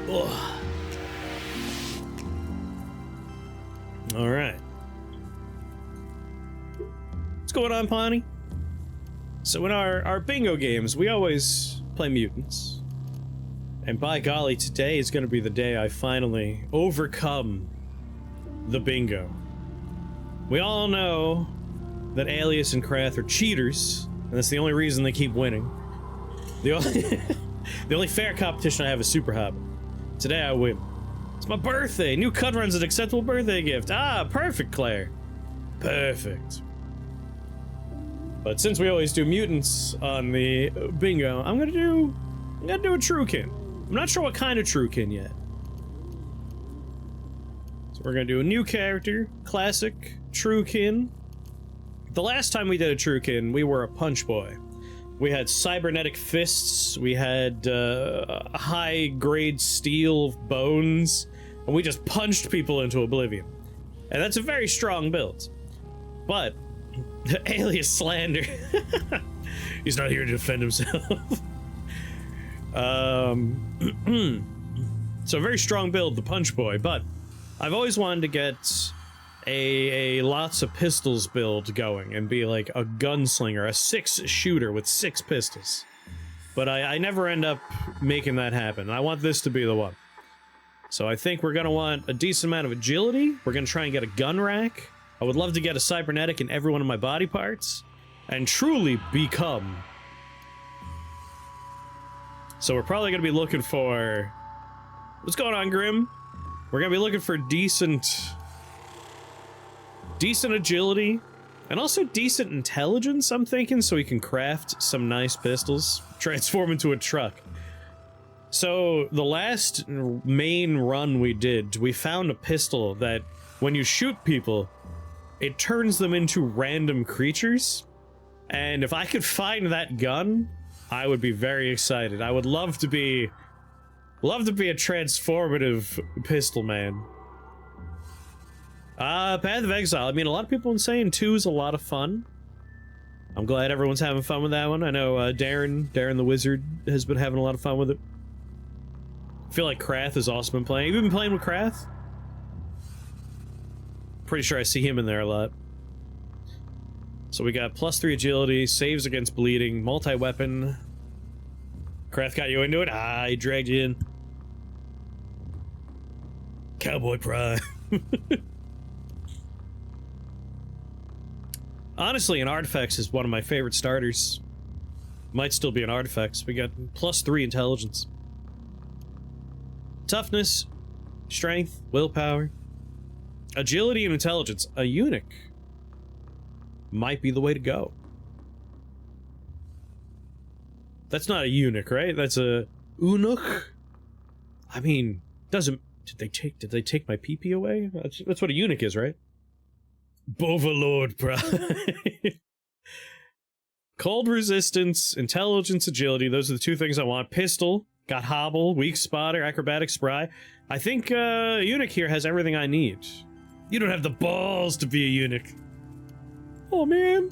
Ugh. All right. What's going on, Pawnee? So in our bingo games, we always play mutants. And by golly, today is going to be the day I finally overcome the bingo. We all know that Alias and Krath are cheaters, and that's the only reason they keep winning. The only fair competition I have is Super Hobbit. Today I win. It's my birthday! New cut run's an acceptable birthday gift. Ah, perfect, Claire. Perfect. But since we always do mutants on the bingo, I'm gonna do a Truekin. I'm not sure what kind of Truekin yet. So we're gonna do a new character, classic Truekin. The last time we did a Truekin, we were a punch boy. We had cybernetic fists, we had high-grade steel bones, and we just punched people into oblivion. And that's a very strong build. But, the Alias slander. He's not here to defend himself. So very strong build, the punch boy, but I've always wanted to get a lots of pistols build going and be like a gunslinger, a 6-shooter with 6 pistols. But I never end up making that happen. I want this to be the one. So I think we're gonna want a decent amount of agility. We're gonna try and get a gun rack. I would love to get a cybernetic in every one of my body parts and truly become. So we're probably gonna be looking for... What's going on, Grim? We're gonna be looking for decent agility, and also decent intelligence, I'm thinking, so we can craft some nice pistols, transform into a truck. So, the last main run we did, we found a pistol that, when you shoot people, it turns them into random creatures, and if I could find that gun, I would be very excited. I would love to be a transformative pistol man. Path of Exile. I mean, a lot of people have been saying 2 is a lot of fun. I'm glad everyone's having fun with that one. I know, Darren the Wizard has been having a lot of fun with it. I feel like Krath has also been playing. Have you been playing with Krath? Pretty sure I see him in there a lot. So we got +3 agility, saves against bleeding, multi-weapon. Krath got you into it? Ah, he dragged you in. Cowboy pride. Honestly, an Artifacts is one of my favorite starters. Might still be an Artifacts. We got +3 intelligence. Toughness, strength, willpower, agility, and intelligence. A eunuch might be the way to go. That's not a eunuch, right? That's a eunuch? I mean, doesn't... Did they take my PP away? That's what a eunuch is, right? Bovalord pride. Cold resistance, intelligence, agility. Those are the 2 things I want. Pistol, got hobble, weak spotter, acrobatic, spry. I think eunuch here has everything I need. You don't have the balls to be a eunuch. Oh man.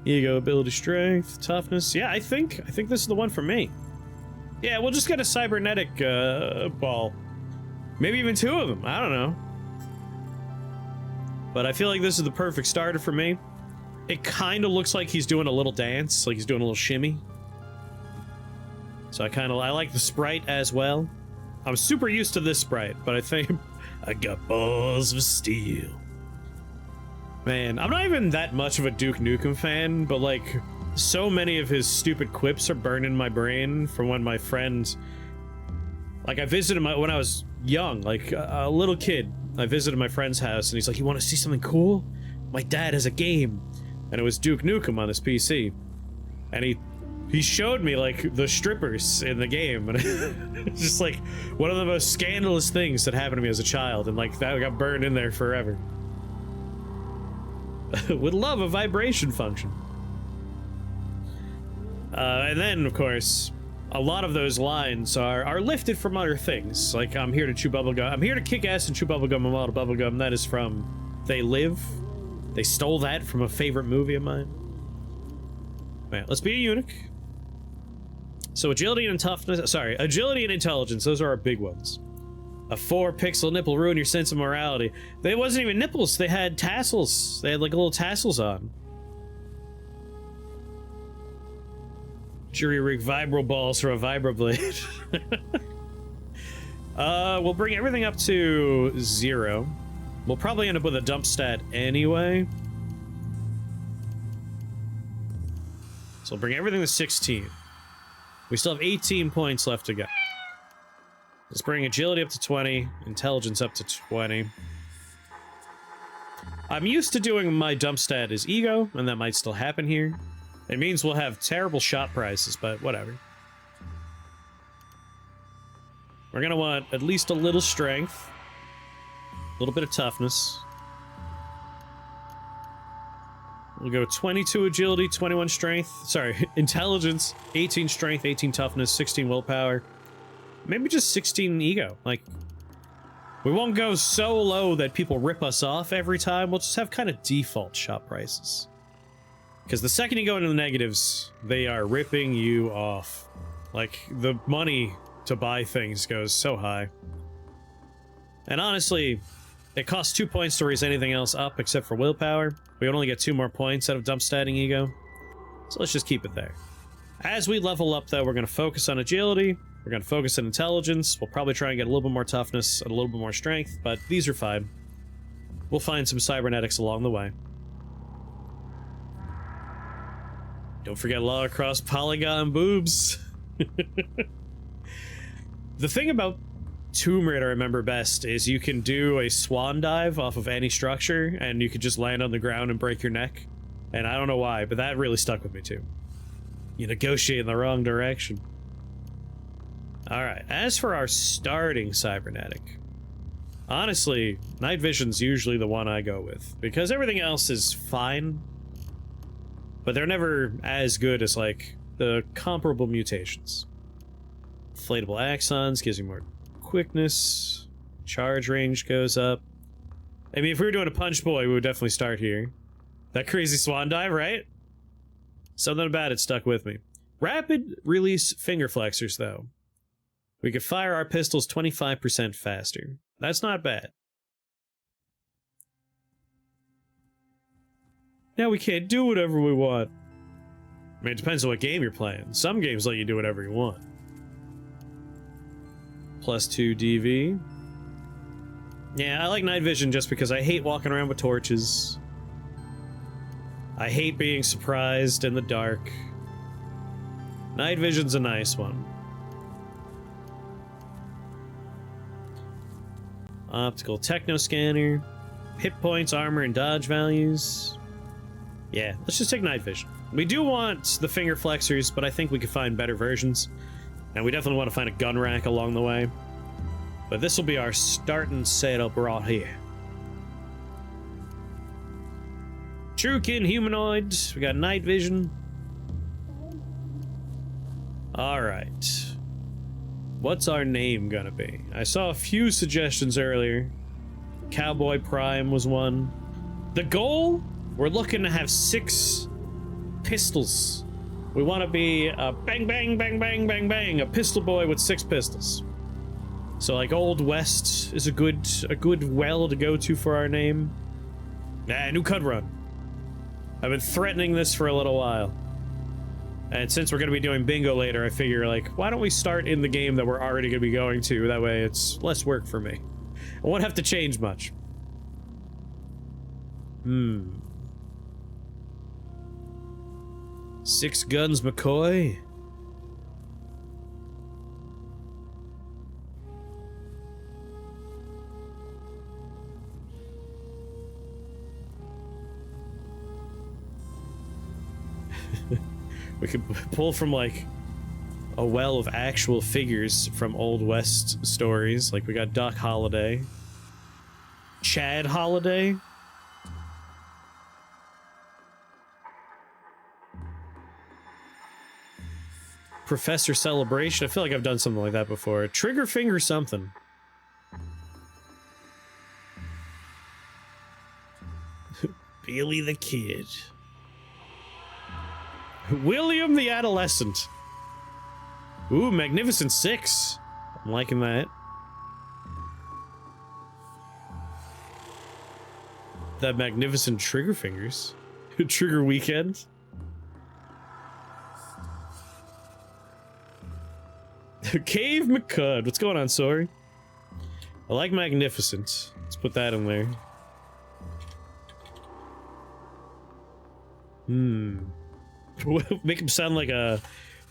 Ego, ability, strength, toughness. Yeah, I think this is the one for me. Yeah, we'll just get a cybernetic ball. Maybe even 2 of them. I don't know. But I feel like this is the perfect starter for me. It kind of looks like he's doing a little dance, like he's doing a little shimmy. So I like the sprite as well. I'm super used to this sprite, but I think I got balls of steel. Man, I'm not even that much of a Duke Nukem fan, but like, so many of his stupid quips are burned in my brain from when my friend... Like, I visited when I was young, like a little kid. I visited my friend's house, and he's like, "You want to see something cool? My dad has a game." And it was Duke Nukem on his PC. And he showed me, like, the strippers in the game, and it's just, like, one of the most scandalous things that happened to me as a child, and, like, that got burned in there forever. Would love a vibration function. And then, of course, a lot of those lines are lifted from other things. Like, I'm here to chew bubblegum. I'm here to kick ass and chew bubblegum. I'm out of bubblegum. That is from They Live. They stole that from a favorite movie of mine. Man, let's be a eunuch. So agility and toughness, sorry, agility and intelligence, those are our big ones. A 4-pixel nipple ruin your sense of morality. They wasn't even nipples, they had tassels. They had like little tassels on. Jury rig vibro balls for a vibroblade. We'll bring everything up to 0. We'll probably end up with a dump stat anyway. So we'll bring everything to 16. We still have 18 points left to go. Let's bring agility up to 20, intelligence up to 20. I'm used to doing my dump stat as ego, and that might still happen here. It means we'll have terrible shot prices, but whatever. We're gonna want at least a little strength, a little bit of toughness. We'll go 22 agility, 21 strength, sorry, intelligence, 18 strength, 18 toughness, 16 willpower. Maybe just 16 ego. Like, we won't go so low that people rip us off every time. We'll just have kind of default shop prices. Because the second you go into the negatives, they are ripping you off. Like, the money to buy things goes so high. And honestly, it costs 2 points to raise anything else up except for willpower. We would only get 2 more points out of dump statting ego. So let's just keep it there. As we level up, though, we're going to focus on agility. We're going to focus on intelligence. We'll probably try and get a little bit more toughness and a little bit more strength, but these are fine. We'll find some cybernetics along the way. Don't forget log across polygon boobs. The thing about Tomb Raider I remember best is you can do a swan dive off of any structure and you could just land on the ground and break your neck. And I don't know why, but that really stuck with me too. You negotiate in the wrong direction. Alright, as for our starting cybernetic, honestly, night vision's usually the one I go with, because everything else is fine, but they're never as good as, like, the comparable mutations. Inflatable axons gives you more quickness, charge range goes up. I mean, if we were doing a punch boy, we would definitely start here. That crazy swan dive, right? Something about it stuck with me. Rapid release finger flexors, though. We could fire our pistols 25% faster. That's not bad. Now we can't do whatever we want. I mean, it depends on what game you're playing. Some games let you do whatever you want. +2 DV. Yeah, I like night vision just because I hate walking around with torches. I hate being surprised in the dark. Night vision's a nice one. Optical techno scanner, hit points, armor, and dodge values. Yeah, let's just take night vision. We do want the finger flexors, but I think we could find better versions. And we definitely want to find a gun rack along the way. But this will be our starting setup right here. Truekin humanoid. We got night vision. Alright. What's our name gonna be? I saw a few suggestions earlier. Cowboy Prime was one. The goal? We're looking to have 6 pistols. We want to be a bang, bang, bang, bang, bang, bang. A pistol boy with 6 pistols. So like Old West is a good well to go to for our name. Nah, new cut run. I've been threatening this for a little while. And since we're going to be doing bingo later, I figure, like, why don't we start in the game that we're already going to be going to? That way it's less work for me. I won't have to change much. 6 guns, McCoy. We could pull from, like, a well of actual figures from Old West stories. Like, we got Doc Holliday. Chad Holliday. Professor Celebration. I feel like I've done something like that before. Trigger Finger something. Billy the Kid. William the Adolescent. Ooh, Magnificent 6. I'm liking that. That magnificent trigger fingers. Trigger weekend. Cave MacLeod. What's going on, sorry? I like magnificent. Let's put that in there. Make him sound like a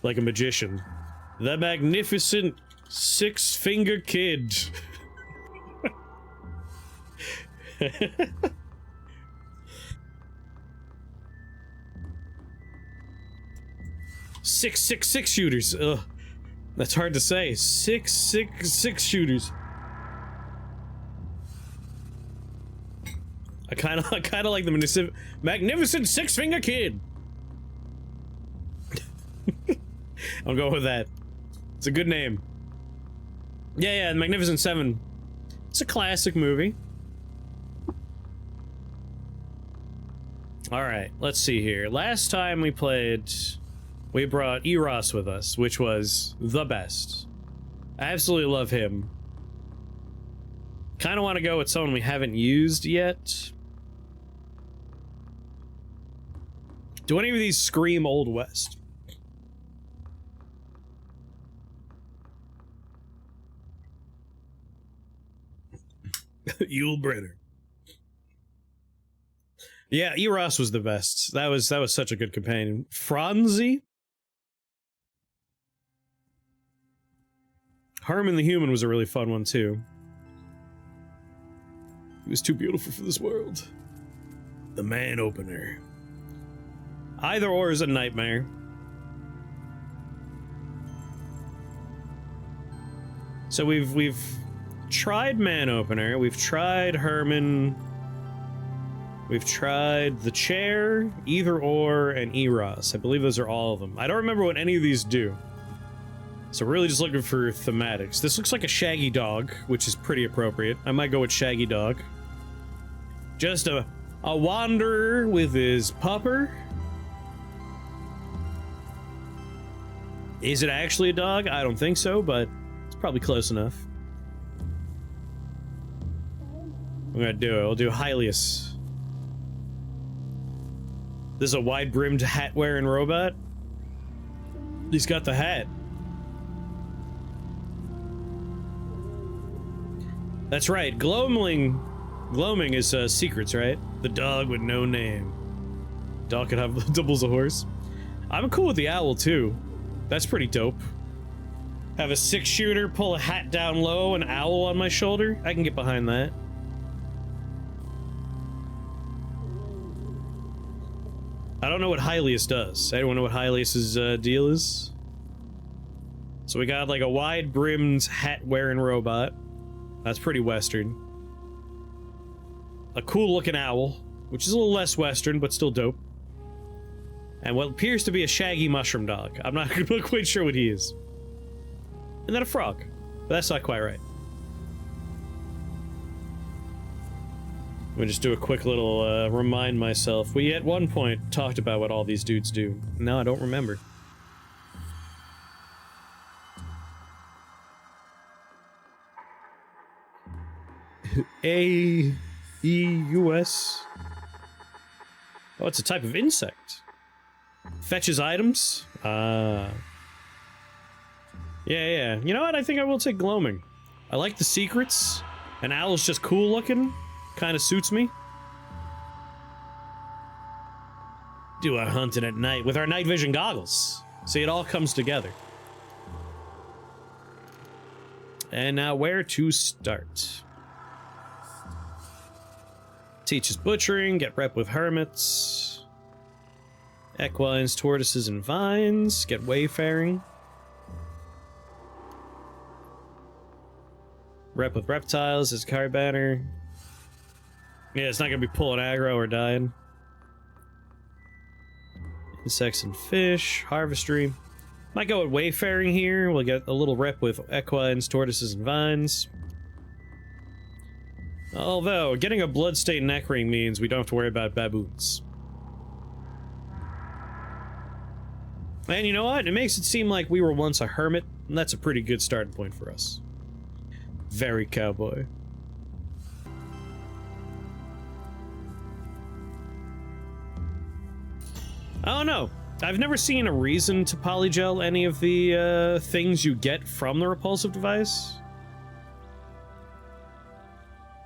magician. The magnificent six-finger kid. Six shooters. Ugh, that's hard to say. Six shooters. I kind of like the magnificent six-finger kid. I'll go with that. It's a good name. Yeah, Magnificent Seven. It's a classic movie. Alright, let's see here. Last time we played, we brought Eros with us, which was the best. I absolutely love him. Kind of want to go with someone we haven't used yet. Do any of these scream Old West? Yul Brynner. Yeah, Eros was the best. That was such a good companion. Franzi? Herman the Human was a really fun one too. He was too beautiful for this world. The Man Opener. Either or is a nightmare. So we've tried Man Opener, we've tried Herman, we've tried the Chair, Either Or, and Eros. I believe those are all of them. I don't remember what any of these do. So really just looking for thematics. This looks like a shaggy dog, which is pretty appropriate. I might go with shaggy dog. Just a wanderer with his pupper. Is it actually a dog? I don't think so, but it's probably close enough. I'm gonna do it. I'll do Hylius. This is a wide-brimmed hat-wearing robot. He's got the hat. That's right. Gloaming is secrets, right? The dog with no name. Dog could have doubles a horse. I'm cool with the owl too. That's pretty dope. Have a 6-shooter, pull a hat down low, an owl on my shoulder. I can get behind that. I don't know what Hylius does. Anyone know what Hylius's deal is? So we got like a wide-brimmed hat-wearing robot. That's pretty Western. A cool-looking owl, which is a little less Western, but still dope. And what appears to be a shaggy mushroom dog. I'm not quite sure what he is. And then a frog. But that's not quite right. Let me just do a quick little, remind myself. We at one point talked about what all these dudes do. No, I don't remember. A-E-U-S. Oh, it's a type of insect. Fetches items? Yeah. You know what? I think I will take gloaming. I like the secrets. An owl's just cool looking. Kind of suits me. Do our hunting at night with our night vision goggles. See, it all comes together. And now where to start? Teaches butchering, get rep with hermits. Equines, tortoises, and vines. Get wayfaring. Rep with reptiles as card banner. Yeah, it's not gonna be pulling aggro or dying. Insects and fish, harvestry. Might go with wayfaring here. We'll get a little rep with equines, tortoises, and vines. Although, getting a bloodstained neck ring means we don't have to worry about baboons. And you know what? It makes it seem like we were once a hermit, and that's a pretty good starting point for us. Very cowboy. I don't know. I've never seen a reason to polygel any of the things you get from the repulsive device.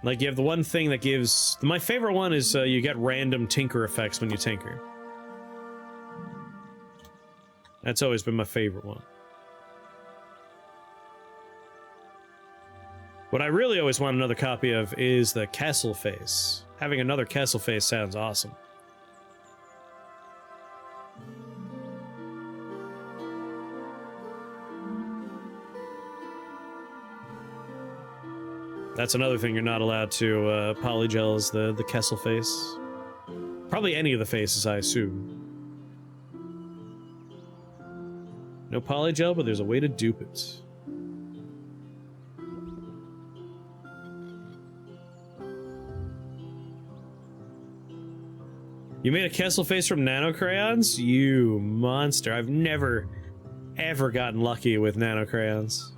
Like, you have the one thing that gives... My favorite one is you get random tinker effects when you tinker. That's always been my favorite one. What I really always want another copy of is the Castle Face. Having another Castle Face sounds awesome. That's another thing you're not allowed to polygel is the Kessel face. Probably any of the faces, I assume. No polygel, but there's a way to dupe it. You made a Kessel face from nano crayons? You monster. I've never, ever gotten lucky with nano crayons.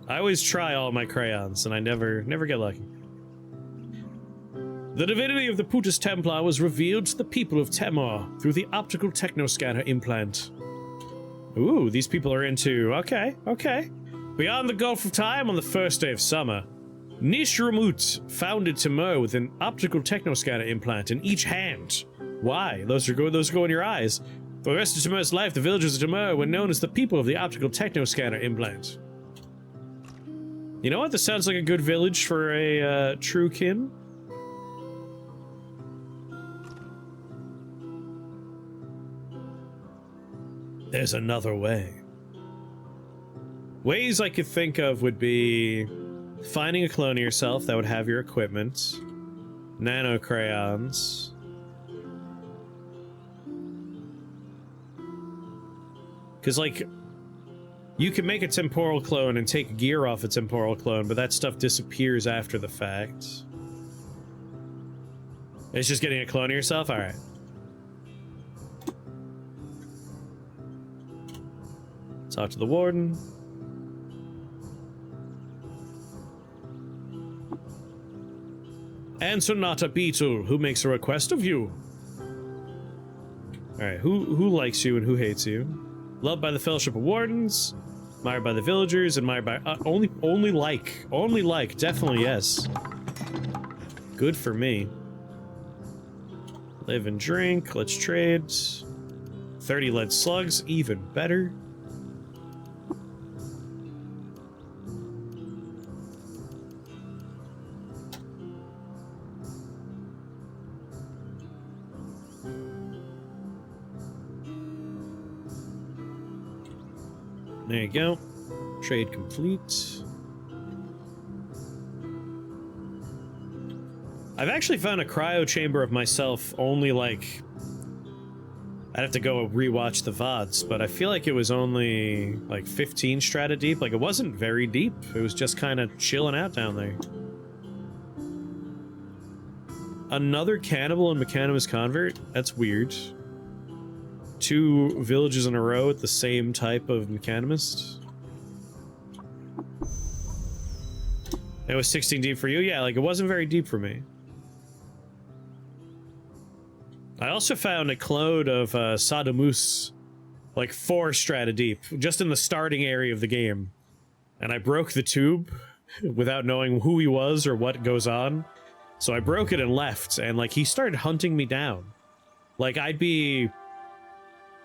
I always try all my crayons, and I never get lucky. The divinity of the Putus Templar was revealed to the people of Temor through the optical technoscanner implant. Ooh, these people are into... Okay, okay. Beyond the Gulf of Time on the first day of summer, Nishramut founded Temor with an optical technoscanner implant in each hand. Why? Those go in your eyes. For the rest of Temor's life, the villagers of Temor were known as the people of the optical technoscanner implant. You know what? This sounds like a good village for a Truekin. There's another way. Ways I could think of would be finding a clone of yourself that would have your equipment, nano crayons, because like you can make a temporal clone and take gear off a temporal clone, but that stuff disappears after the fact. It's just getting a clone of yourself? Alright. Talk to the warden. And Sonata Beetle, who makes a request of you? Alright, who likes you and who hates you? Loved by the Fellowship of Wardens, admired by the villagers, admired by... only like, definitely yes. Good for me. Live and drink, let's trade. 30 lead slugs, even better. There you go. Trade complete. I've actually found a cryo chamber of myself only like... I'd have to go rewatch the VODs, but I feel like it was only like 15 strata deep. Like it wasn't very deep. It was just kind of chilling out down there. Another cannibal and mechanimous convert? That's weird. 2 villages in a row with the same type of mechanimist. It was 16 deep for you? Yeah, like it wasn't very deep for me. I also found a clone of Sadamus, like 4 strata deep, just in the starting area of the game. And I broke the tube without knowing who he was or what goes on. So I broke it and left, and like he started hunting me down. Like I'd be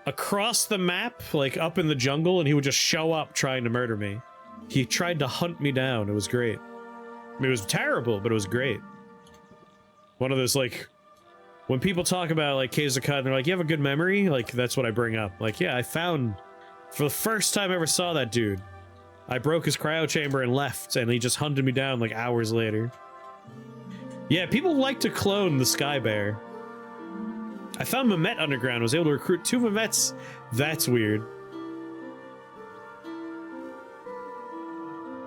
across the map, like up in the jungle, and he would just show up trying to murder me. He tried to hunt me down. It was great. I mean, it was terrible, but it was great. One of those, like, when people talk about, like, Kazuka, and they're like, you have a good memory? Like, that's what I bring up. Like, yeah, I found, for the first time I ever saw that dude, I broke his cryo chamber and left, and he just hunted me down, like, hours later. Yeah, people like to clone the Sky Bear. I found Mehmet Underground, was able to recruit 2 Mehmets. That's weird.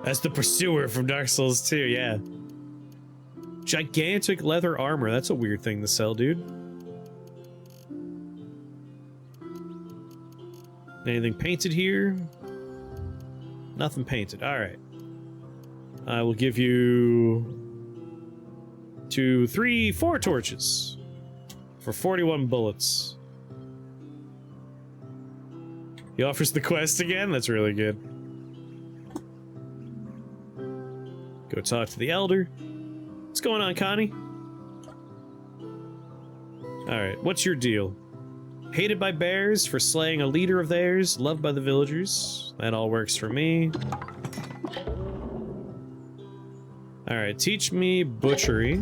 As the pursuer from Dark Souls 2, yeah. Gigantic leather armor, that's a weird thing to sell, dude. Anything painted here? Nothing painted. Alright. I will give you 2, 3, 4 torches for 41 bullets. He offers the quest again? That's really good. Go talk to the elder. What's going on, Connie? Alright, what's your deal? Hated by bears for slaying a leader of theirs, loved by the villagers. That all works for me. Alright, teach me butchery.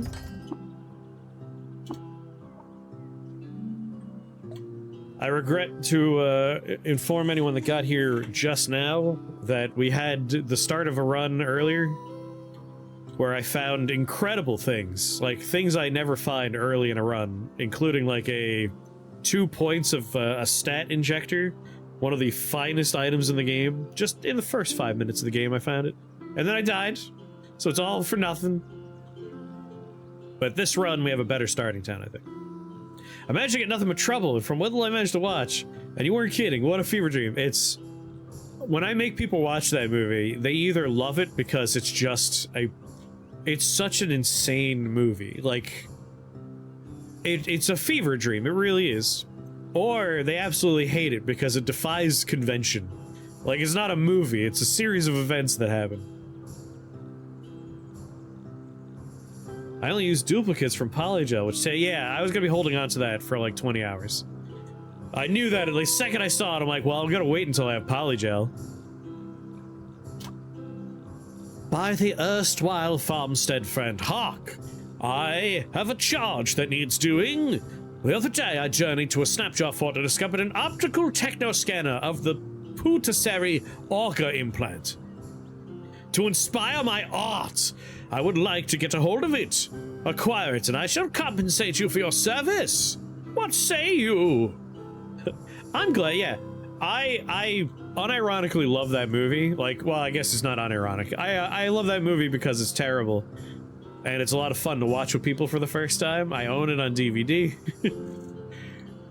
I regret to inform anyone that got here just now that we had the start of a run earlier where I found incredible things, like things I never find early in a run, including like 2 points of a stat injector, one of the finest items in the game. Just in the first 5 minutes of the game I found it. And then I died, so it's all for nothing. But this run we have a better starting town, I think. I managed to get nothing but trouble, and from what little I managed to watch, and you weren't kidding, what a fever dream. It's... when I make people watch that movie, they either love it because it's just a... it's such an insane movie, like... It's a fever dream, it really is. Or they absolutely hate it because it defies convention. Like, it's not a movie, it's a series of events that happen. I only use duplicates from Polygel, which say, yeah, I was gonna be holding on to that for like 20 hours. I knew that at the second I saw it, I'm like, well, I'm gonna wait until I have Polygel. By the erstwhile farmstead friend, hark! I have a charge that needs doing. The other day I journeyed to a snapjaw fort and discovered an optical techno-scanner of the Putasari auger implant. To inspire my art, I would like to get a hold of it. Acquire it, and I shall compensate you for your service. What say you? I'm glad, yeah. I unironically love that movie. Like, well, I guess it's not unironic. I love that movie because it's terrible. And it's a lot of fun to watch with people for the first time. I own it on DVD.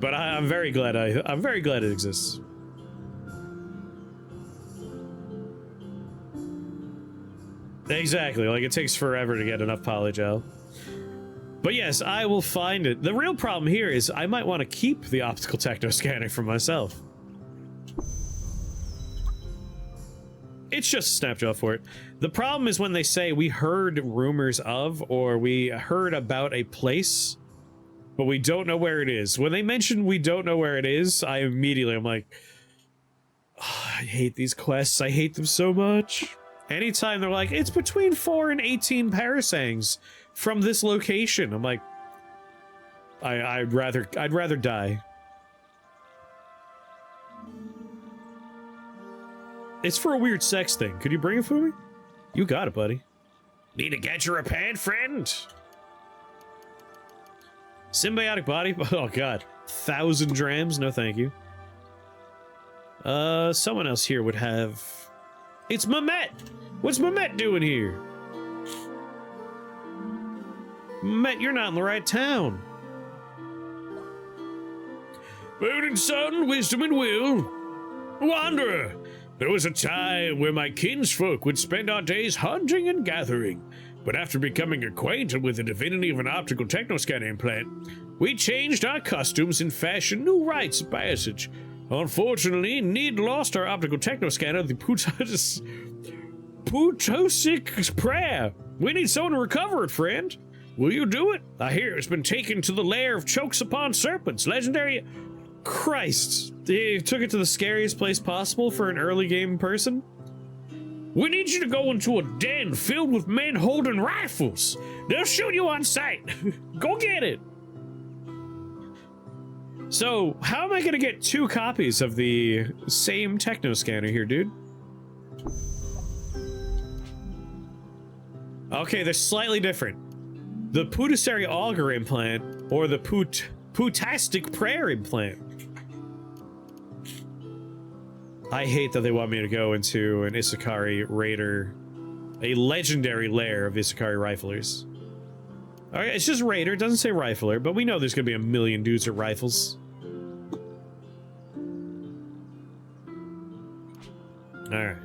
But I'm very glad I'm very glad it exists. Exactly, like it takes forever to get enough polygel. But yes, I will find it. The real problem here is I might want to keep the optical techno scanner for myself. It's just a snapjaw for it. The problem is when they say we heard rumors of, or we heard about a place, but we don't know where it is. When they mention we don't know where it is, I'm like, oh, I hate these quests. I hate them so much. Anytime they're like, it's between 4 and 18 parasangs from this location, I'm like, I'd rather die. It's for a weird sex thing. Could you bring it for me? You got it, buddy. Need to get you repaired, friend? Symbiotic body? Oh god. 1,000 drams? No thank you. Someone else here would have... It's Mehmet! What's Mehmet doing here? Mehmet, you're not in the right town. Moon and sun, wisdom and will. Wanderer! There was a time where my kinsfolk would spend our days hunting and gathering, but after becoming acquainted with the divinity of an optical technoscanner implant, we changed our costumes and fashioned new rites of passage. Unfortunately, Need lost our optical technoscanner, the Putosic prayer. We need someone to recover it, friend. Will you do it? I hear it's been taken to the lair of chokes upon serpents, legendary... Christ, they took it to the scariest place possible for an early game person? We need you to go into a den filled with men holding rifles. They'll shoot you on sight. Go get it. So, how am I gonna get 2 copies of the same techno scanner here, dude? Okay, they're slightly different. The Putasari auger implant, or the Putastic prayer implant. I hate that they want me to go into an Isakari raider, a legendary lair of Isakari riflers. Alright, it's just raider, it doesn't say rifler, but we know there's gonna be a million dudes with rifles. Alright.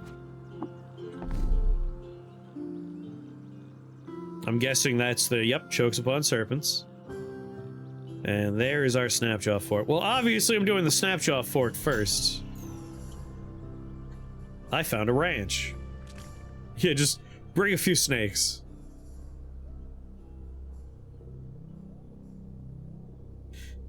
I'm guessing that's the, yep, chokes upon serpents. And there is our Snapjaw Fort. Well, obviously I'm doing the Snapjaw Fort first. I found a ranch. Yeah, just bring a few snakes.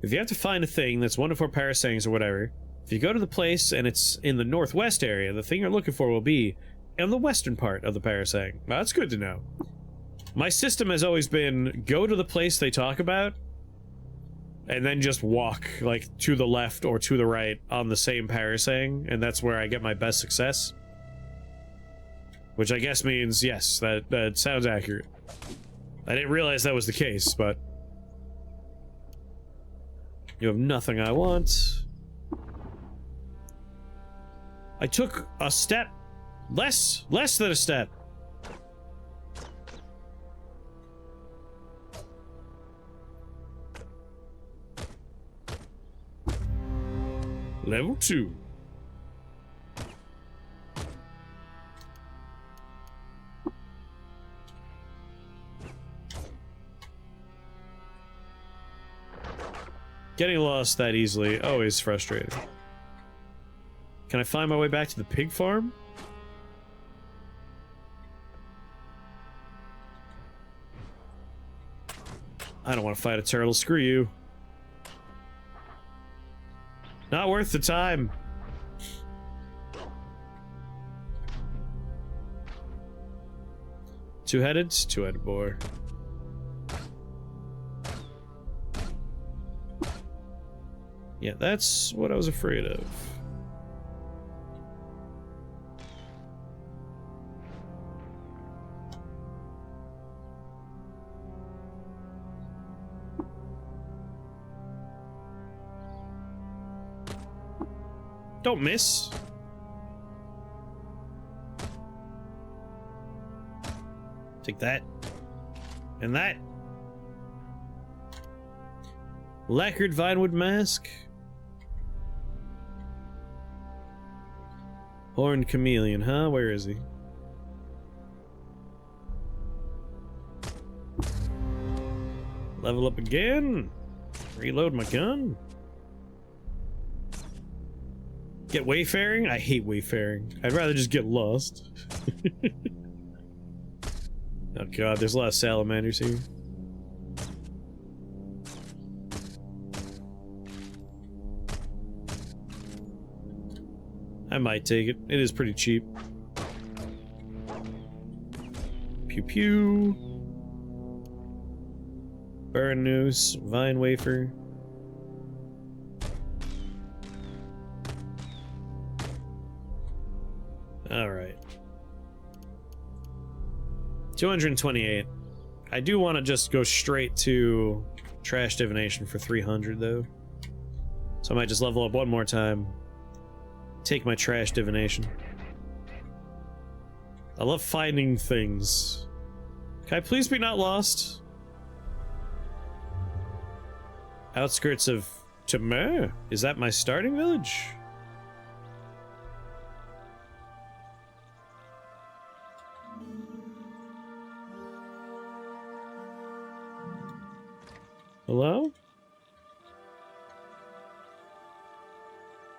If you have to find a thing that's 1 to 4 parasangs or whatever, if you go to the place and it's in the northwest area, the thing you're looking for will be in the western part of the parasang. Well, that's good to know. My system has always been go to the place they talk about and then just walk, like, to the left or to the right on the same parasang, and that's where I get my best success. Which I guess means, yes, that sounds accurate. I didn't realize that was the case, but... You have nothing I want. I took a step. Less than a step. Level 2. Getting lost that easily, always frustrating. Can I find my way back to the pig farm? I don't want to fight a turtle, screw you. Not worth the time. Two-headed? Two-headed boar. Yeah, that's what I was afraid of. Don't miss. Take that. And that. Lacquered vinewood mask. Horned chameleon, huh? Where is he? Level up again. Reload my gun. Get wayfaring? I hate wayfaring. I'd rather just get lost. Oh god, there's a lot of salamanders here. I might take it. It is pretty cheap. Pew pew. Burn noose, vine wafer. Alright. 228. I do want to just go straight to trash divination for 300 though. So I might just level up one more time. Take my trash divination. I love finding things. Can I please be not lost? Outskirts of Tamer? Is that my starting village? Hello?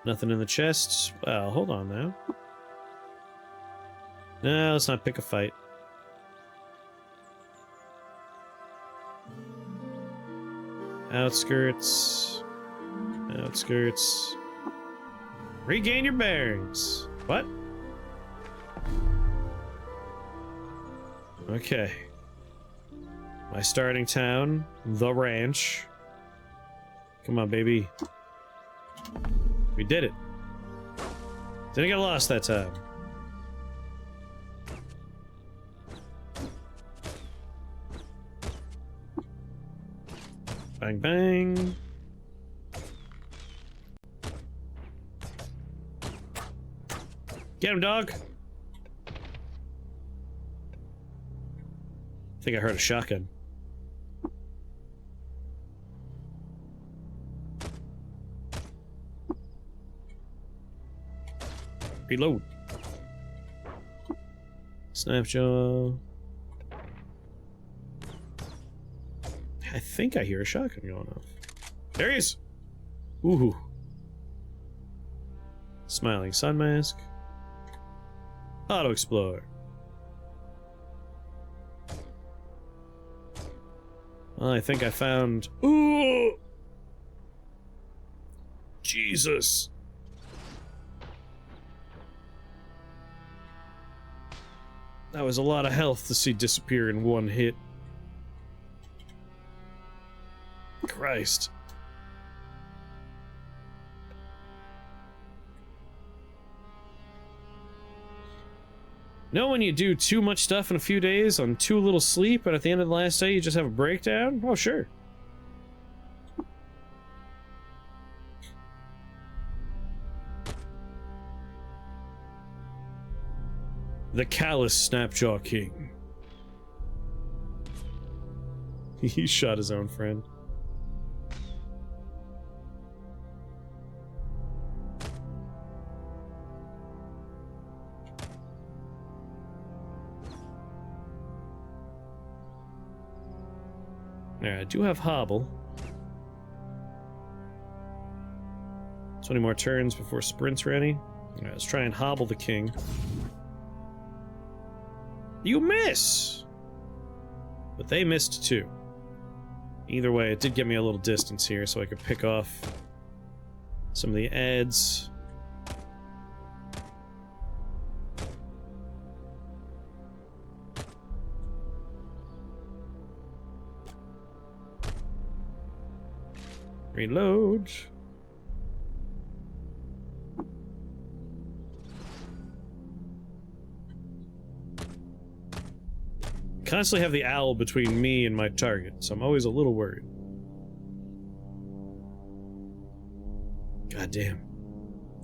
Nothing in the chest. Well, hold on now. No, let's not pick a fight. Outskirts. Outskirts. Regain your bearings. What? Okay. My starting town, the ranch. Come on, baby. We did it. Didn't get lost that time. Bang, bang. Get him, dog. I think I heard a shotgun. Reload. Snapjaw. I think I hear a shotgun going off. There he is! Ooh. Smiling sun mask. Auto Explorer. Well, I think I found... Ooh! Jesus! That was a lot of health to see disappear in one hit. Christ. Know when you do too much stuff in a few days on too little sleep, and at the end of the last day you just have a breakdown? Oh, sure. The callous Snapjaw King. He shot his own friend. Alright, I do have Hobble. 20 more turns before Sprint's ready. Alright, let's try and hobble the king. You miss! But they missed too. Either way, it did give me a little distance here so I could pick off some of the ads. Reload. Constantly have the owl between me and my target, so I'm always a little worried. God damn.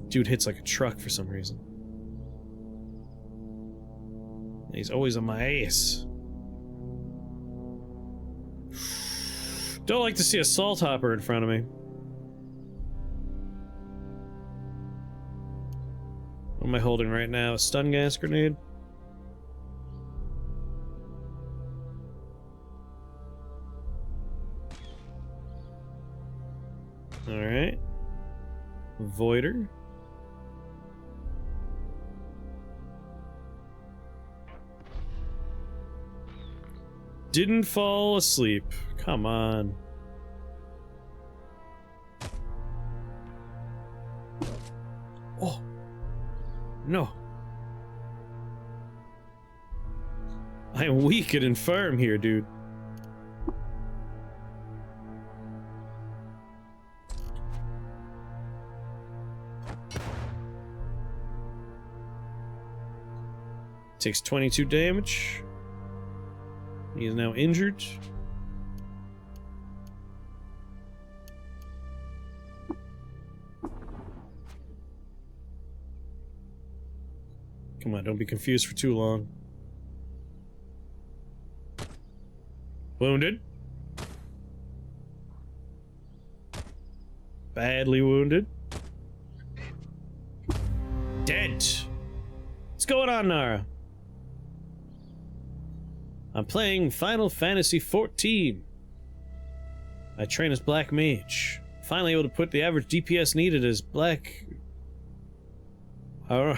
Dude hits like a truck for some reason. He's always on my ass. Don't like to see a salt hopper in front of me. What am I holding right now? A stun gas grenade? Alright. Voider. Didn't fall asleep. Come on. Oh. No. I am weak and infirm here, dude. Takes 22 damage. He is now injured. Come on, don't be confused for too long. Wounded. Badly wounded. Dead. What's going on, Nara? I'm playing Final Fantasy XIV. I train as Black Mage. Finally able to put the average DPS needed as Black... I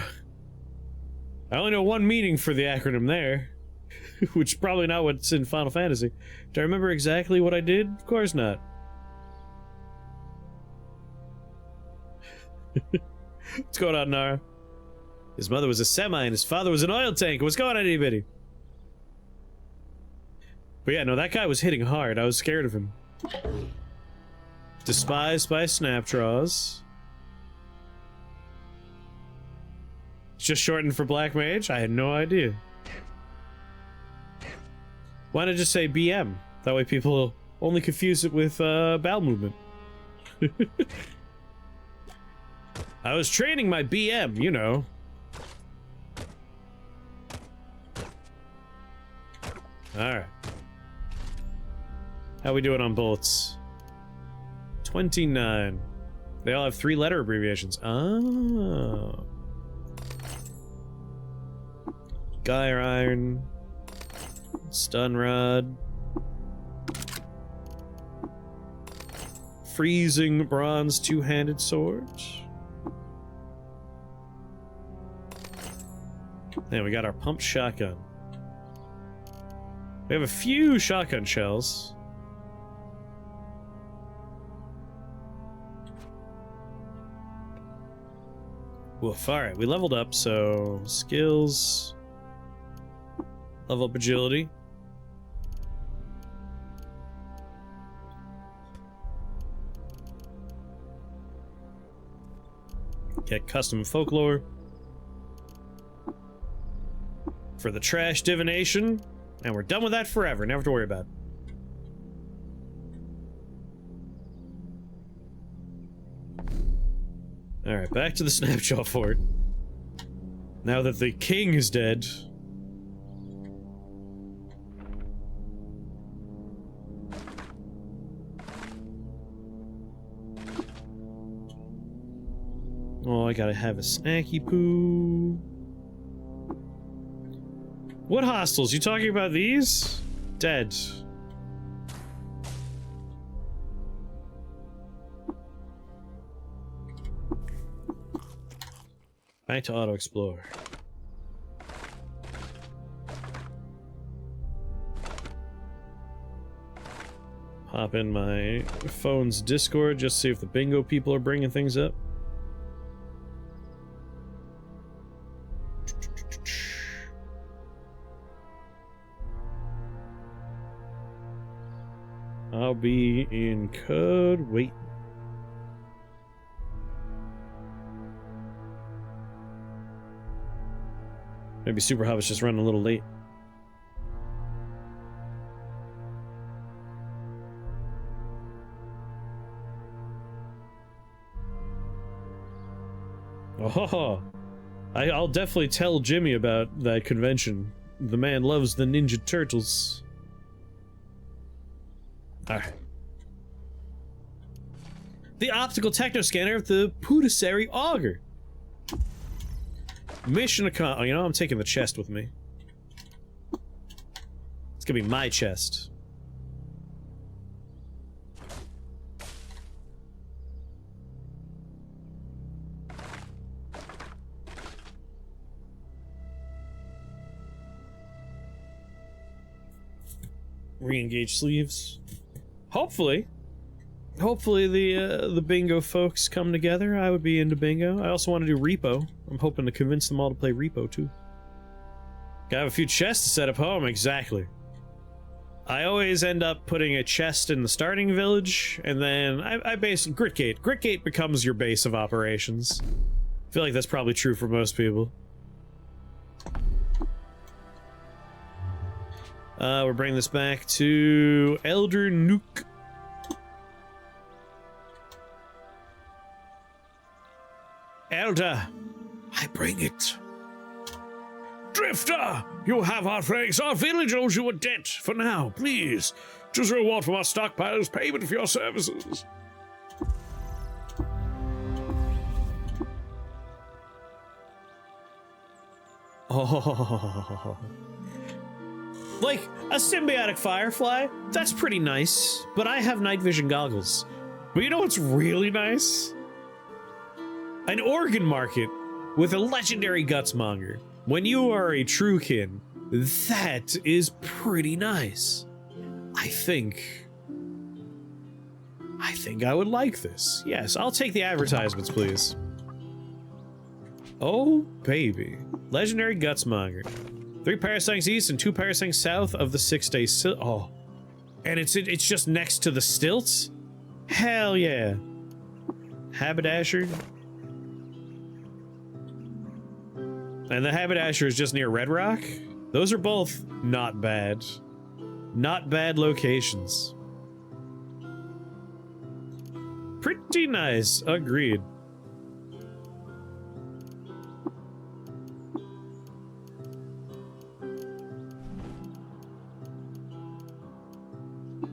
only know one meaning for the acronym there. Which is probably not what's in Final Fantasy. Do I remember exactly what I did? Of course not. What's going on, Nara? His mother was a semi and his father was an oil tank. What's going on, anybody? But yeah, no, that guy was hitting hard. I was scared of him. Despised by Snapjaws. Just shortened for Black Mage? I had no idea. Why not just say BM? That way people only confuse it with bowel movement. I was training my BM, you know. Alright. How we doing on bullets? 29. They all have 3-letter abbreviations. Oh. Gyre iron. Stun rod. Freezing bronze two-handed sword. And we got our pumped shotgun. We have a few shotgun shells. Woof, alright, we leveled up, so skills. Level up agility. Get custom folklore. For the trash divination. And we're done with that forever, never have to worry about it. Alright, back to the Snapjaw Fort. Now that the king is dead. Oh, I gotta have a snacky poo. What hostels? You talking about these? Dead. Back to auto explore. Hop in my phone's Discord just to see if the bingo people are bringing things up. I'll be in code. Wait. Maybe Super Hobbit's just running a little late. Oh, I'll definitely tell Jimmy about that convention. The man loves the Ninja Turtles. Alright. The optical techno scanner of the Pudicary Augur. Mission accomplished. Oh, you know, I'm taking the chest with me. It's gonna be my chest. Re-engage sleeves. Hopefully the bingo folks come together. I would be into bingo. I also want to do repo. I'm hoping to convince them all to play repo too. Gotta have a few chests to set up home. Exactly. I always end up putting a chest in the starting village, and then I base Gritgate. Gritgate becomes your base of operations. I feel like that's probably true for most people. We're bringing this back to Elder Nuke. Elder, I bring it. Drifter, you have our thanks. Our village owes you a debt. For now, please. Just a reward from our stockpiles, payment for your services. Oh. Like, a symbiotic firefly? That's pretty nice, but I have night vision goggles. But you know what's really nice? An organ market with a legendary gutsmonger. When you are a Truekin, that is pretty nice. I think I would like this. Yes, I'll take the advertisements, please. Oh, baby. Legendary gutsmonger. 3 parasangs east and 2 parasangs south of the 6-day oh. And it's just next to the stilts? Hell yeah. Haberdasher. And the Haberdasher is just near Red Rock? Those are both not bad. Not bad locations. Pretty nice, agreed.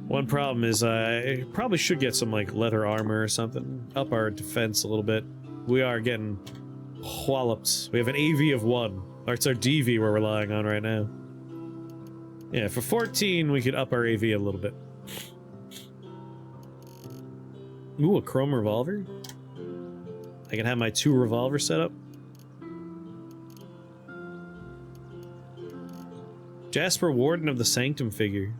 One problem is I probably should get some like leather armor or something. Up our defense a little bit. We are getting Whallops. We have an AV of 1. Or it's our DV we're relying on right now. Yeah, for 14 we could up our AV a little bit. Ooh, a chrome revolver? I can have my 2 revolvers set up. Jasper Warden of the Sanctum figure.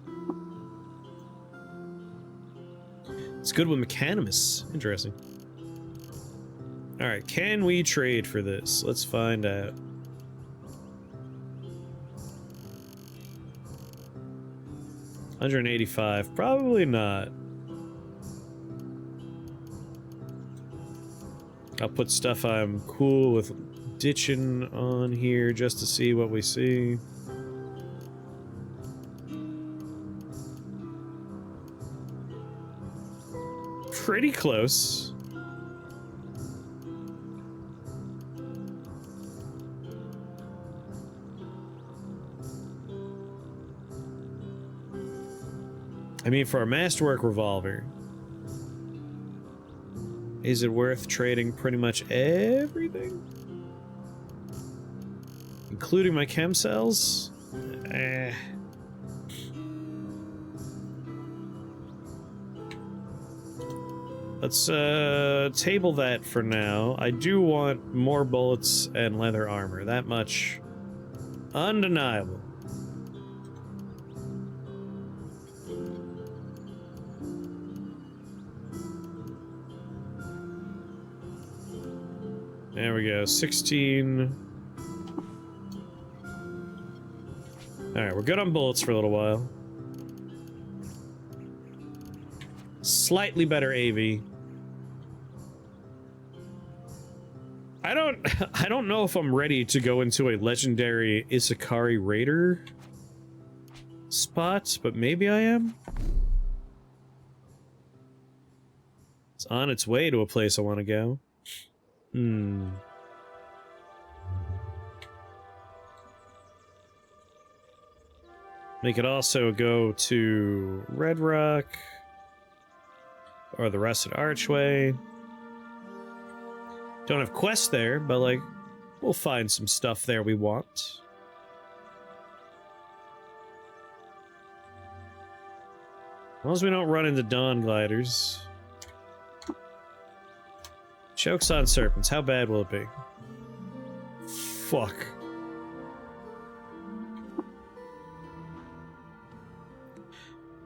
It's good with Mechanimus. Interesting. Alright, can we trade for this? Let's find out. $185. Probably not. I'll put stuff I'm cool with ditching on here just to see what we see. Pretty close. I mean, for a masterwork revolver, is it worth trading pretty much everything? Including my chem cells? Let's table that for now. I do want more bullets and leather armor. That much undeniable. There we go, 16. Alright, we're good on bullets for a little while. Slightly better AV. I don't know if I'm ready to go into a legendary Isakari Raider spot, but maybe I am. It's on its way to a place I want to go. They could also go to Red Rock or the Rusted Archway. Don't have quests there, but like, we'll find some stuff there we want. As long as we don't run into Dawn Gliders. Chokes on serpents, how bad will it be? Fuck.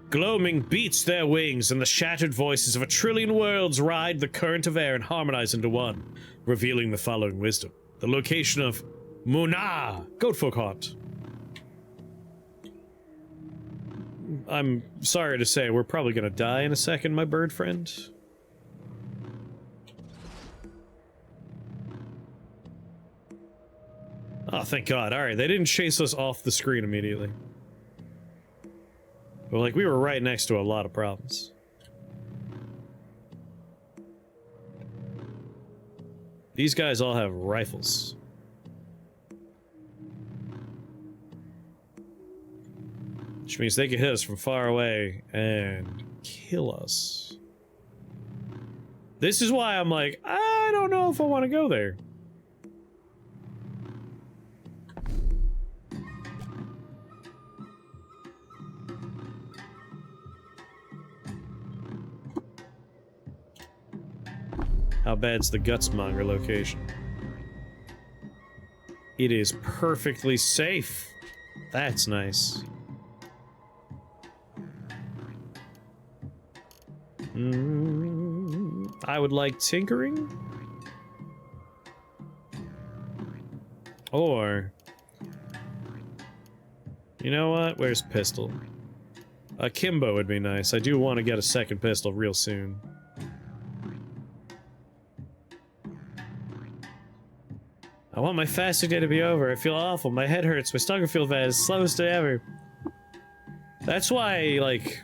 Gloaming beats their wings, and the shattered voices of 1,000,000,000,000 worlds ride the current of air and harmonize into one, revealing the following wisdom. The location of Munah, Goatfolk Haunt. I'm sorry to say, we're probably gonna die in a second, my bird friend. Oh, thank God. Alright, they didn't chase us off the screen immediately. But, like, we were right next to a lot of problems. These guys all have rifles. Which means they can hit us from far away and kill us. This is why I'm like, I don't know if I want to go there. How bad's the Gutsmonger location? It is perfectly safe. That's nice. I would like tinkering. Or... you know what? Where's pistol? A Kimbo would be nice. I do want to get a second pistol real soon. I want my fasting day to be over. I feel awful. My head hurts. My stomach feels bad. It's the slowest day ever. That's why, like,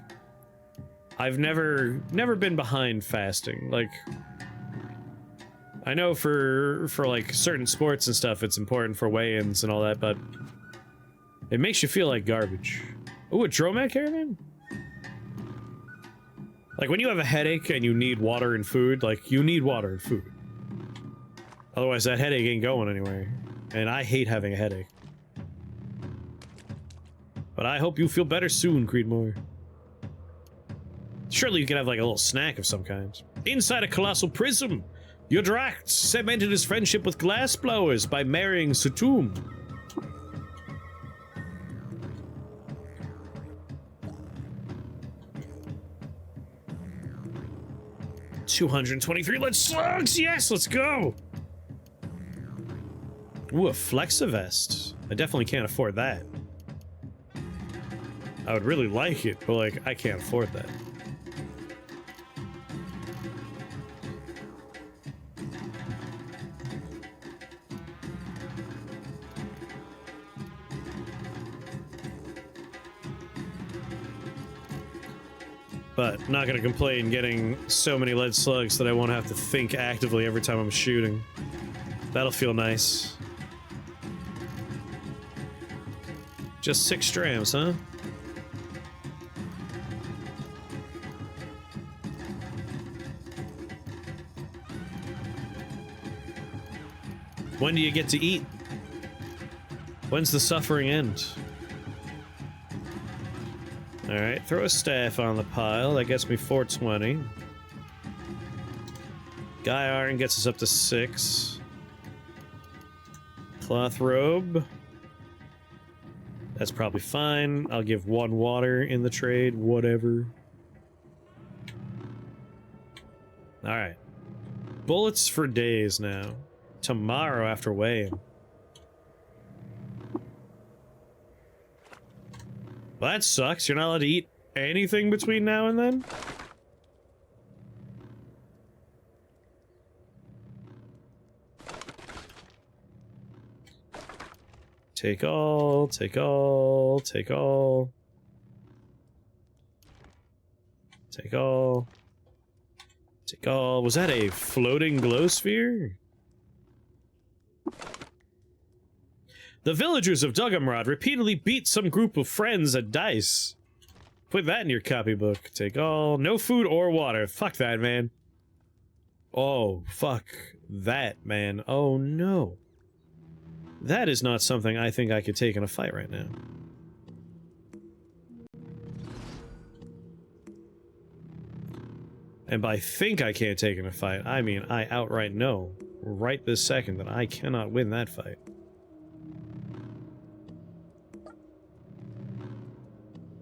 I've never been behind fasting. Like, I know for like certain sports and stuff, it's important for weigh-ins and all that, but it makes you feel like garbage. Ooh, a Dromad caravan? Like when you have a headache and you need water and food, like you need water and food. Otherwise, that headache ain't going anywhere. And I hate having a headache. But I hope you feel better soon, Creedmoor. Surely you can have like a little snack of some kind. Inside a colossal prism, Yodracht cemented his friendship with glassblowers by marrying Sutum. $223 lead slugs! Yes, let's go! Ooh, a Flexivest. I definitely can't afford that. I would really like it, but like, I can't afford that. But not gonna complain getting so many lead slugs that I won't have to think actively every time I'm shooting. That'll feel nice. Just 6 drams, huh? When do you get to eat? When's the suffering end? Alright, throw a staff on the pile. That gets me 420. Guy iron gets us up to 6. Cloth robe. That's probably fine. I'll give 1 water in the trade, whatever. Alright. Bullets for days now. Tomorrow after weighing. Well, that sucks. You're not allowed to eat anything between now and then? Take all, take all, take all. Take all. Take all. Was that a floating glow sphere? The villagers of Duggamrod repeatedly beat some group of friends at dice. Put that in your copybook. Take all. No food or water. Fuck that, man. Oh, fuck that, man. Oh, no. That is not something I think I could take in a fight right now. And by think I can't take in a fight, I mean I outright know, right this second, that I cannot win that fight.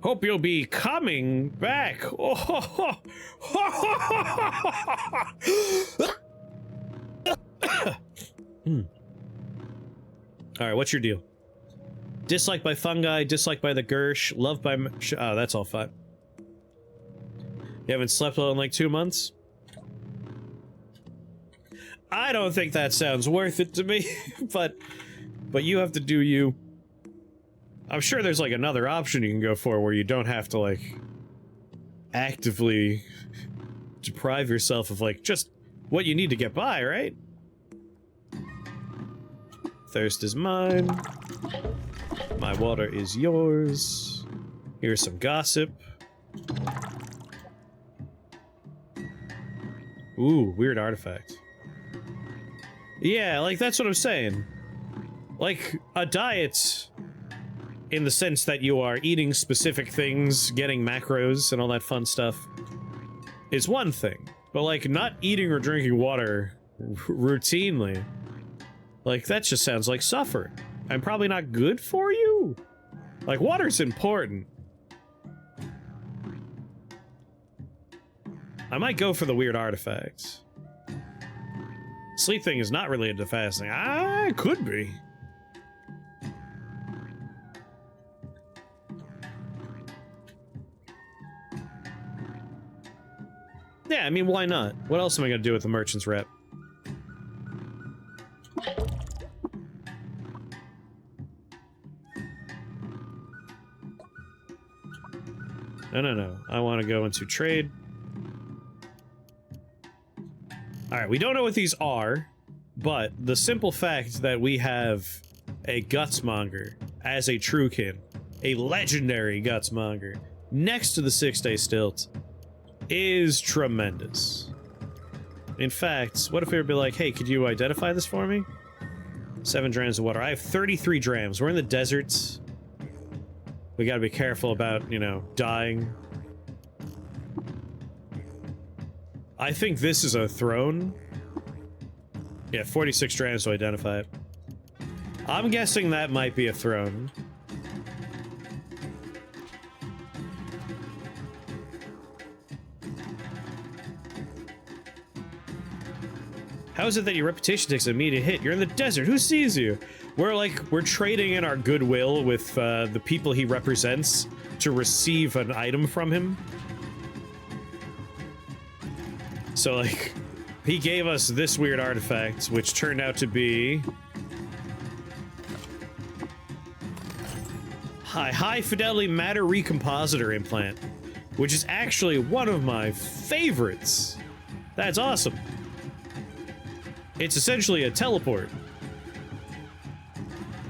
Hope you'll be coming back. Oh, ho, ho. Ho, ho, ho, ho. Alright, what's your deal? Disliked by fungi, disliked by the Gersh, loved by... Oh, that's all fine. You haven't slept well in like 2 months? I don't think that sounds worth it to me, but you have to do you. I'm sure there's like another option you can go for where you don't have to like actively deprive yourself of like just what you need to get by, right? Thirst is mine. My water is yours. Here's some gossip. Ooh, weird artifact. Yeah, like that's what I'm saying. Like a diet in the sense that you are eating specific things, getting macros and all that fun stuff is one thing. But like not eating or drinking water routinely, like that just sounds like suffering. And probably not good for you. Like water's important. I might go for the weird artifact. Sleep thing is not related to fasting. Ah, it could be. Yeah, I mean, why not? What else am I gonna do with the merchant's rep? No. I want to go into trade. Alright, we don't know what these are, but the simple fact that we have a Gutsmonger as a Truekin, a legendary Gutsmonger, next to the 6-day stilt, is tremendous. In fact, what if we would be like, hey, could you identify this for me? 7 drams of water. I have 33 drams. We're in the deserts. We gotta be careful about, you know, dying. I think this is a throne. Yeah, 46 drams to identify it. I'm guessing that might be a throne. How is it that your reputation takes an immediate hit? You're in the desert. Who sees you? We're trading in our goodwill with the people he represents to receive an item from him. So, like, he gave us this weird artifact, which turned out to be high fidelity matter recompositor implant, which is actually one of my favorites. That's awesome. It's essentially a teleport.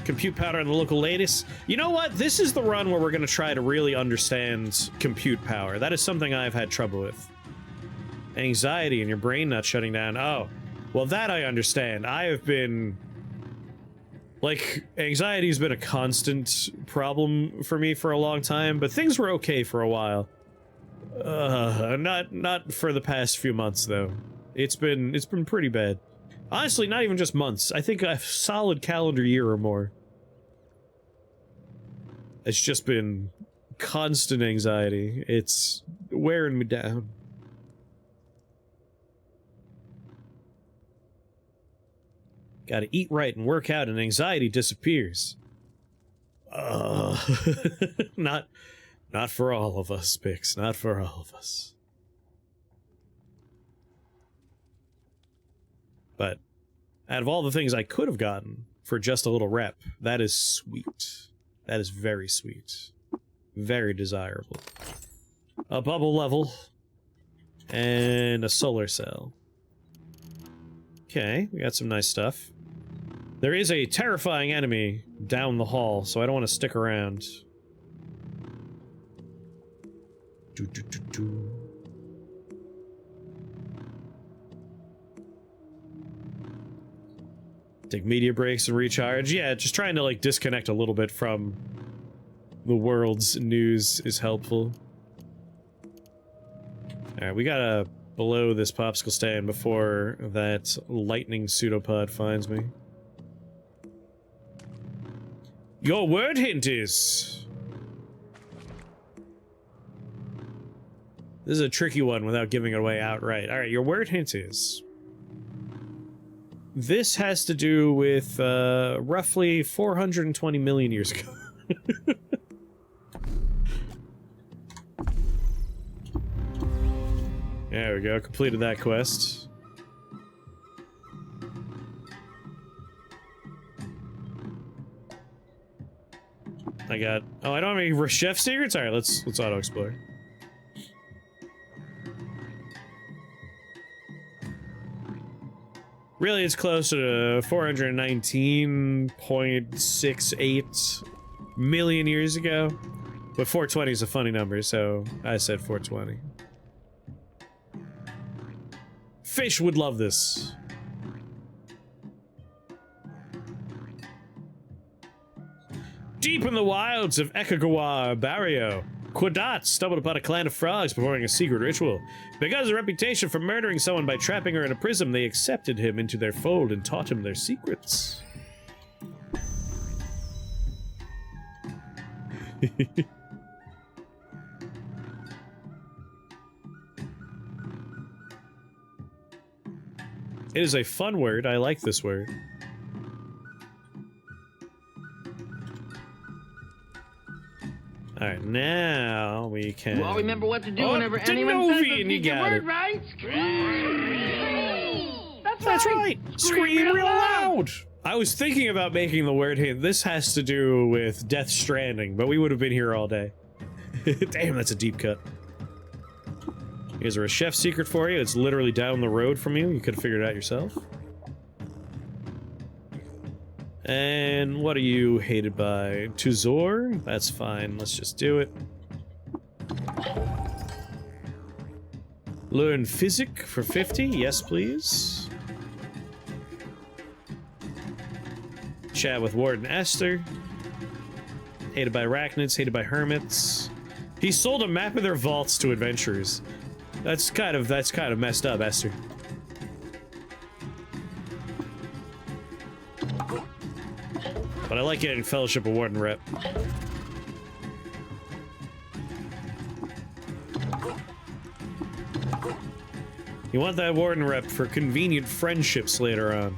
Compute power on the local latest. You know what? This is the run where we're going to try to really understand compute power. That is something I've had trouble with. Anxiety and your brain not shutting down. Oh, well, that I understand. I have been... Like, anxiety's been a constant problem for me for a long time, but things were okay for a while. Not for the past few months, though. It's been pretty bad. Honestly, not even just months. I think a solid calendar year or more. It's just been constant anxiety. It's wearing me down. Gotta eat right and work out and anxiety disappears. Not for all of us, Pix. Not for all of us. But out of all the things I could have gotten for just a little rep, that is sweet. That is very sweet. Very desirable. A bubble level. And a solar cell. Okay, we got some nice stuff. There is a terrifying enemy down the hall, so I don't want to stick around. Take media breaks and recharge. Yeah, just trying to, like, disconnect a little bit from the world's news is helpful. Alright, we gotta blow this popsicle stand before that lightning pseudopod finds me. Your word hint is... This is a tricky one without giving it away outright. Alright, your word hint is... This has to do with, roughly 420 million years ago. There we go, completed that quest. I got... Oh, I don't have any chef secrets? Alright, let's auto-explore. Really, it's closer to 419.68 million years ago. But 420 is a funny number, so I said 420. Fish would love this. Deep in the wilds of Ekagawa Barrio, Quadat stumbled upon a clan of frogs performing a secret ritual. Because of a reputation for murdering someone by trapping her in a prism, they accepted him into their fold and taught him their secrets. It is a fun word. I like this word. Alright, now we can... You all remember what to do whenever anyone says the word, right? Scream! That's right! Scream real loud! I was thinking about making the word hint. This has to do with Death Stranding, but we would have been here all day. Damn, that's a deep cut. Here's a chef secret for you. It's literally down the road from you. You could have figured it out yourself. And what are you hated by? Tuzor? That's fine. Let's just do it. Learn physic for 50. Yes, please. Chat with Warden Esther. Hated by arachnids, hated by hermits. He sold a map of their vaults to adventurers. That's kind of messed up, Esther. But I like getting Fellowship of Warden rep. You want that Warden rep for convenient friendships later on.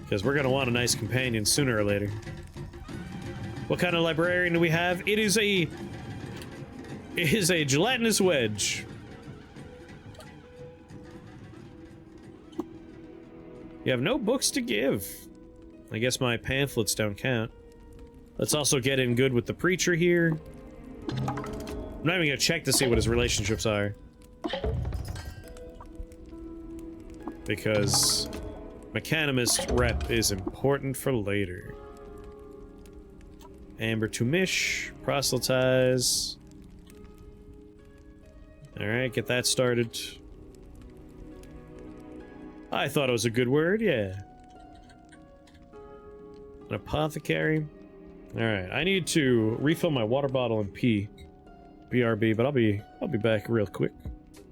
Because we're gonna want a nice companion sooner or later. What kind of librarian do we have? It is a gelatinous wedge. You have no books to give. I guess my pamphlets don't count. Let's also get in good with the preacher here. I'm not even gonna check to see what his relationships are. Because Mechanimist rep is important for later. Amber to Mish, proselytize. Alright, get that started. I thought it was a good word, yeah. An apothecary. Alright, I need to refill my water bottle and pee. BRB, but I'll be back real quick.